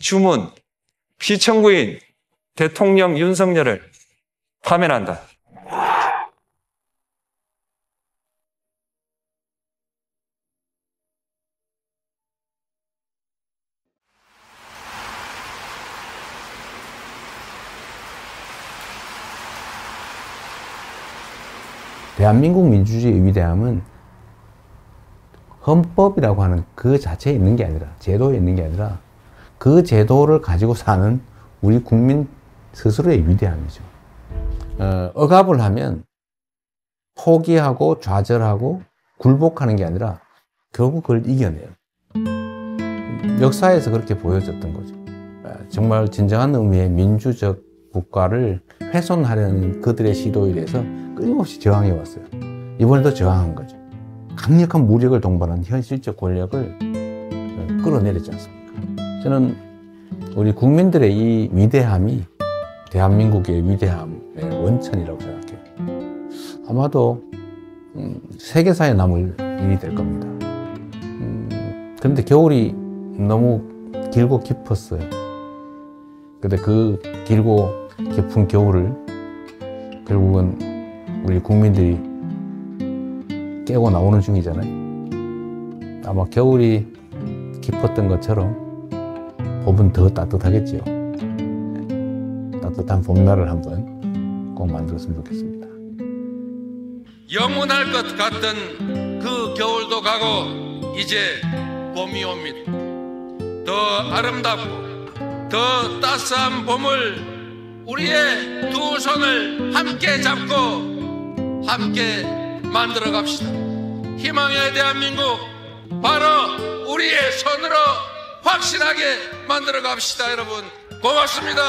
주문, 피청구인 대통령 윤석열을 파면한다. 대한민국 민주주의의 위대함은 헌법이라고 하는 그 자체에 있는 게 아니라, 제도에 있는 게 아니라 그 제도를 가지고 사는 우리 국민 스스로의 위대함이죠. 억압을 하면 포기하고 좌절하고 굴복하는 게 아니라 결국 그걸 이겨내요. 역사에서 그렇게 보여졌던 거죠. 정말 진정한 의미의 민주적 국가를 훼손하려는 그들의 시도에 대해서 끊임없이 저항해 왔어요. 이번에도 저항한 거죠. 강력한 무력을 동반한 현실적 권력을 끌어내렸지 않습니까? 저는 우리 국민들의 이 위대함이 대한민국의 위대함의 원천이라고 생각해요. 아마도 세계사에 남을 일이 될 겁니다. 그런데 겨울이 너무 길고 깊었어요. 근데 그 길고 깊은 겨울을 결국은 우리 국민들이 깨고 나오는 중이잖아요. 아마 겨울이 깊었던 것처럼 봄은 더 따뜻하겠지요. 따뜻한 봄날을 한번 꼭 만들었으면 좋겠습니다. 영원할 것 같던 그 겨울도 가고 이제 봄이 옵니다. 더 아름답고 더 따스한 봄을 우리의 두 손을 함께 잡고 함께 만들어 갑시다. 희망의 대한민국 바로 우리의 손으로 확실하게 만들어 갑시다. 여러분 고맙습니다.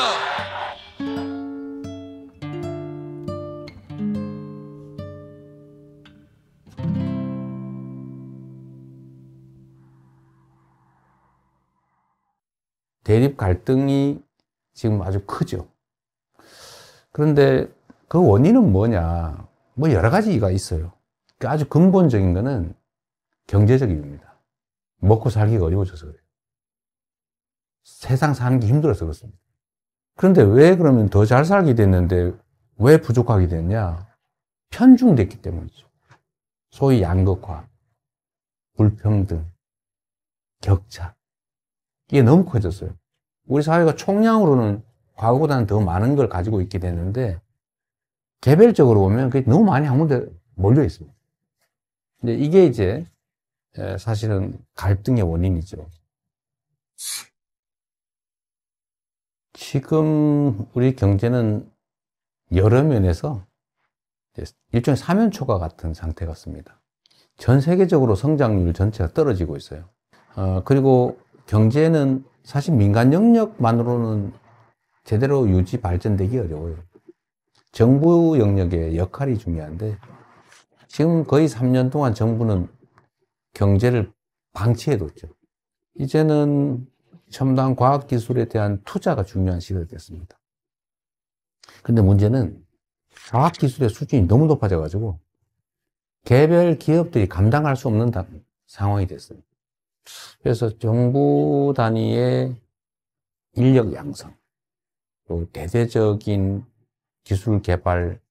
대립 갈등이 지금 아주 크죠. 그런데 그 원인은 뭐냐? 뭐 여러 가지가 있어요. 아주 근본적인 거는 경제적 이유입니다. 먹고 살기가 어려워져서 그래요. 세상 사는 게 힘들어서 그렇습니다. 그런데 왜 그러면 더 잘 살게 됐는데 왜 부족하게 됐냐? 편중됐기 때문이죠. 소위 양극화, 불평등, 격차. 이게 너무 커졌어요. 우리 사회가 총량으로는 과거보다는 더 많은 걸 가지고 있게 됐는데 개별적으로 보면 그게 너무 많이 한 군데 몰려 있습니다. 근데 이게 이제 사실은 갈등의 원인이죠. 지금 우리 경제는 여러 면에서 일종의 사면초가 같은 상태 같습니다. 전 세계적으로 성장률 전체가 떨어지고 있어요. 그리고 경제는 사실 민간 영역만으로는 제대로 유지 발전되기 어려워요. 정부 영역의 역할이 중요한데 지금 거의 3년 동안 정부는 경제를 방치해뒀죠. 이제는 첨단 과학기술에 대한 투자가 중요한 시대가 됐습니다. 근데 문제는 과학기술의 수준이 너무 높아져가지고 개별 기업들이 감당할 수 없는 상황이 됐어요. 그래서 정부 단위의 인력 양성, 또 대대적인 기술 개발,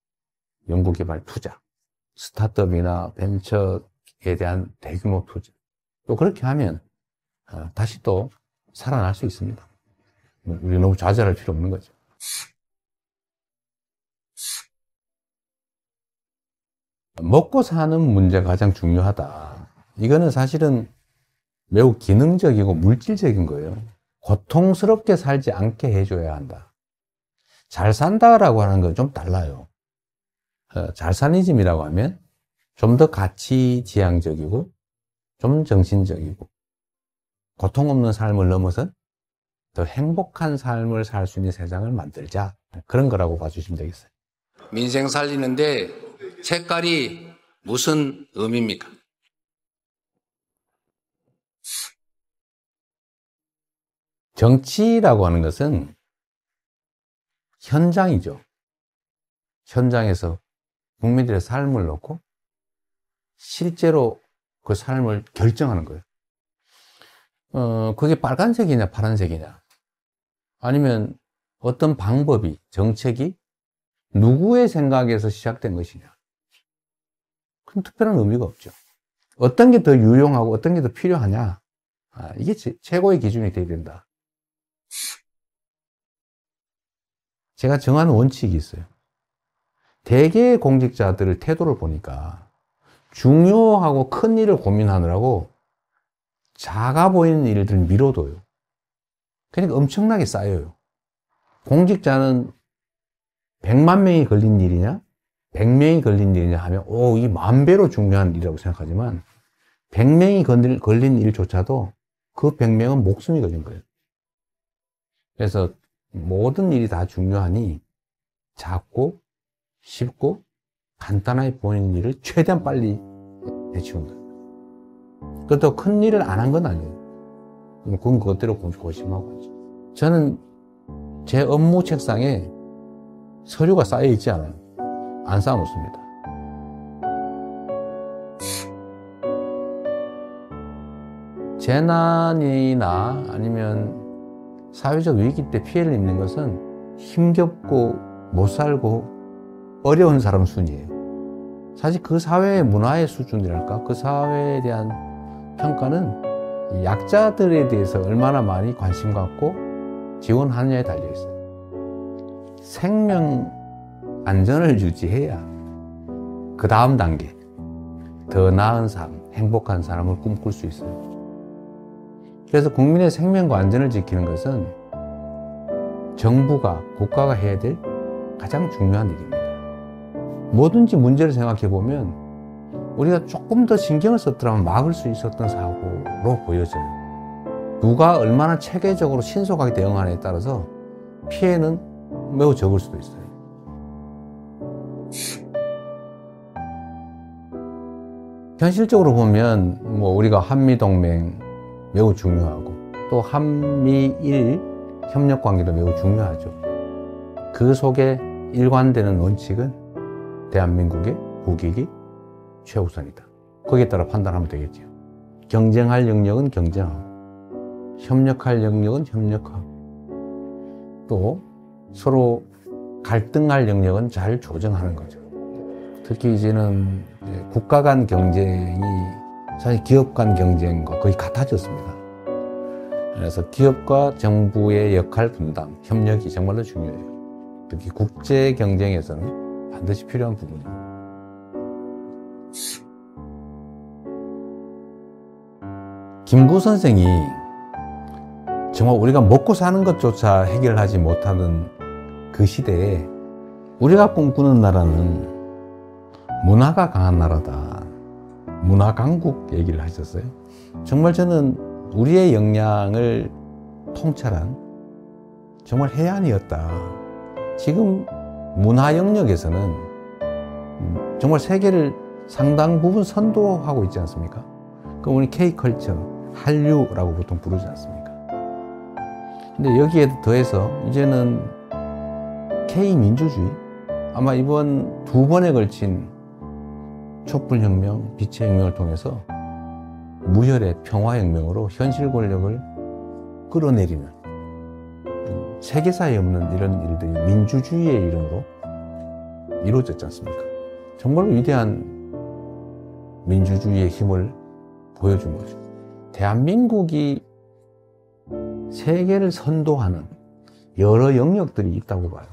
연구 개발 투자, 스타트업이나 벤처에 대한 대규모 투자. 또 그렇게 하면 다시 또 살아날 수 있습니다. 우리 너무 좌절할 필요 없는 거죠. 먹고 사는 문제가 가장 중요하다. 이거는 사실은 매우 기능적이고 물질적인 거예요. 고통스럽게 살지 않게 해줘야 한다. 잘 산다라고 하는 건 좀 달라요. 잘사니즘이라고 하면 좀 더 가치지향적이고 좀 정신적이고 고통 없는 삶을 넘어선 더 행복한 삶을 살 수 있는 세상을 만들자. 그런 거라고 봐주시면 되겠어요. 민생 살리는데 색깔이 무슨 의미입니까? 정치라고 하는 것은 현장이죠. 현장에서 국민들의 삶을 놓고 실제로 그 삶을 결정하는 거예요. 그게 빨간색이냐 파란색이냐 아니면 어떤 방법이, 정책이 누구의 생각에서 시작된 것이냐. 큰 특별한 의미가 없죠. 어떤 게 더 유용하고 어떤 게 더 필요하냐. 이게 최고의 기준이 돼야 된다. 제가 정한 원칙이 있어요. 대개의 공직자들의 태도를 보니까 중요하고 큰 일을 고민하느라고 작아 보이는 일들 미뤄둬요. 그러니까 엄청나게 쌓여요. 공직자는 100만 명이 걸린 일이냐 100명이 걸린 일이냐 하면 이게 10,000배로 중요한 일이라고 생각하지만 100명이 걸린 일조차도 그 100명은 목숨이 걸린 거예요. 그래서 모든 일이 다 중요하니 작고 쉽고 간단하게 보이는 일을 최대한 빨리 해치운다. 그것도 큰 일을 안 한 건 아니에요. 그건 그것대로 고심하고 하죠. 저는 제 업무 책상에 서류가 쌓여 있지 않아요. 안 쌓아놓습니다. 재난이나 아니면 사회적 위기 때 피해를 입는 것은 힘겹고 못 살고 어려운 사람 순이에요. 사실 그 사회의 문화의 수준이랄까, 그 사회에 대한 평가는 약자들에 대해서 얼마나 많이 관심 갖고 지원하느냐에 달려 있어요. 생명 안전을 유지해야 그 다음 단계, 더 나은 삶, 행복한 삶을 꿈꿀 수 있어요. 그래서 국민의 생명과 안전을 지키는 것은 정부가, 국가가 해야 될 가장 중요한 일입니다. 뭐든지 문제를 생각해 보면 우리가 조금 더 신경을 썼더라면 막을 수 있었던 사고로 보여져요. 누가 얼마나 체계적으로 신속하게 대응하느냐에 따라서 피해는 매우 적을 수도 있어요. 현실적으로 보면 우리가 한미동맹 매우 중요하고 또 한미일 협력관계도 매우 중요하죠. 그 속에 일관되는 원칙은 대한민국의 국익이 최우선이다. 거기에 따라 판단하면 되겠죠. 경쟁할 영역은 경쟁하고 협력할 영역은 협력하고 또 서로 갈등할 영역은 잘 조정하는 거죠. 특히 이제는 국가 간 경쟁이 사실 기업 간 경쟁과 거의 같아졌습니다. 그래서 기업과 정부의 역할 분담, 협력이 정말로 중요해요. 특히 국제 경쟁에서는 반드시 필요한 부분입니다. 김구 선생이 정말 우리가 먹고 사는 것조차 해결하지 못하던 그 시대에 우리가 꿈꾸는 나라는 문화가 강한 나라다. 문화강국 얘기를 하셨어요. 정말 저는 우리의 역량을 통찰한 정말 해안이었다. 지금 문화 영역에서는 정말 세계를 상당 부분 선도하고 있지 않습니까? 그럼 우리 K컬처, 한류라고 보통 부르지 않습니까? 근데 여기에 더해서 이제는 K민주주의, 아마 이번 2번에 걸친 촛불혁명, 빛의 혁명을 통해서 무혈의 평화혁명으로 현실 권력을 끌어내리는 세계사에 없는 이런 일들이 민주주의의 이름으로 이루어졌지 않습니까? 정말 위대한 민주주의의 힘을 보여준 거죠. 대한민국이 세계를 선도하는 여러 영역들이 있다고 봐요.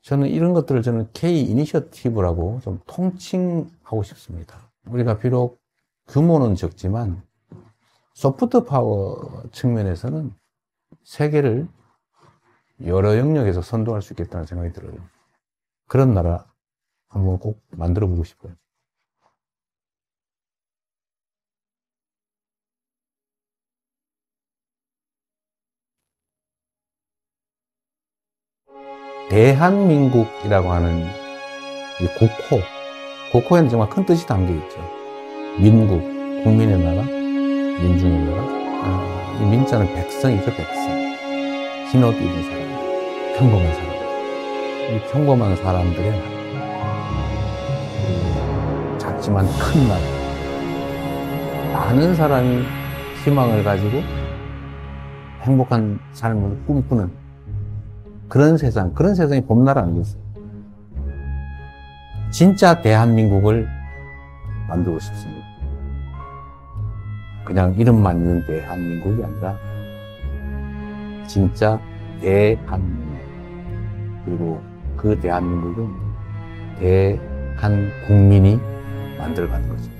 저는 이런 것들을 K 이니셔티브라고 좀 통칭하고 싶습니다. 우리가 비록 규모는 적지만 소프트 파워 측면에서는 세계를 여러 영역에서 선도할 수 있겠다는 생각이 들어요. 그런 나라 한번 꼭 만들어 보고 싶어요. 대한민국이라고 하는 이 국호에는 정말 큰 뜻이 담겨 있죠. 민국, 국민의 나라, 민중의 나라. 이 민자는 백성이죠, 백성. 흰옷 입은 사람, 평범한 사람. 이 평범한 사람들의 나라. 작지만 큰 나라. 많은 사람이 희망을 가지고 행복한 삶을 꿈꾸는 그런 세상이 봄나라 아니겠어요? 진짜 대한민국을 만들고 싶습니다. 그냥 이름만 있는 대한민국이 아니라 진짜 대한민국. 그리고 그 대한민국은 대한국민이 만들어가는 거죠.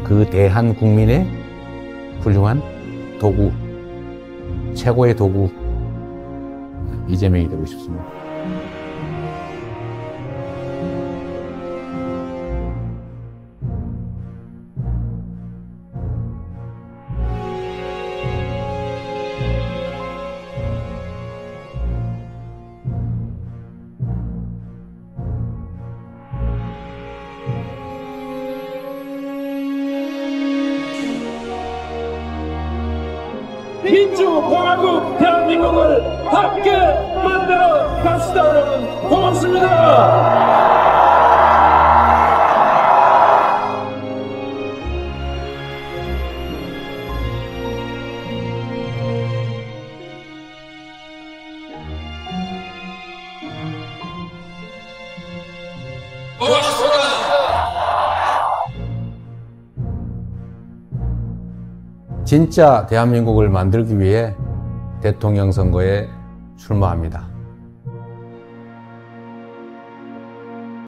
그 대한국민의 훌륭한 도구, 최고의 도구, 이재명이 되고 싶습니다. 민주공화국 대한민국을 함께 만들어 갑시다. 여러분 고맙습니다. 고맙습니다. 진짜 대한민국을 만들기 위해 대통령 선거에 출마합니다.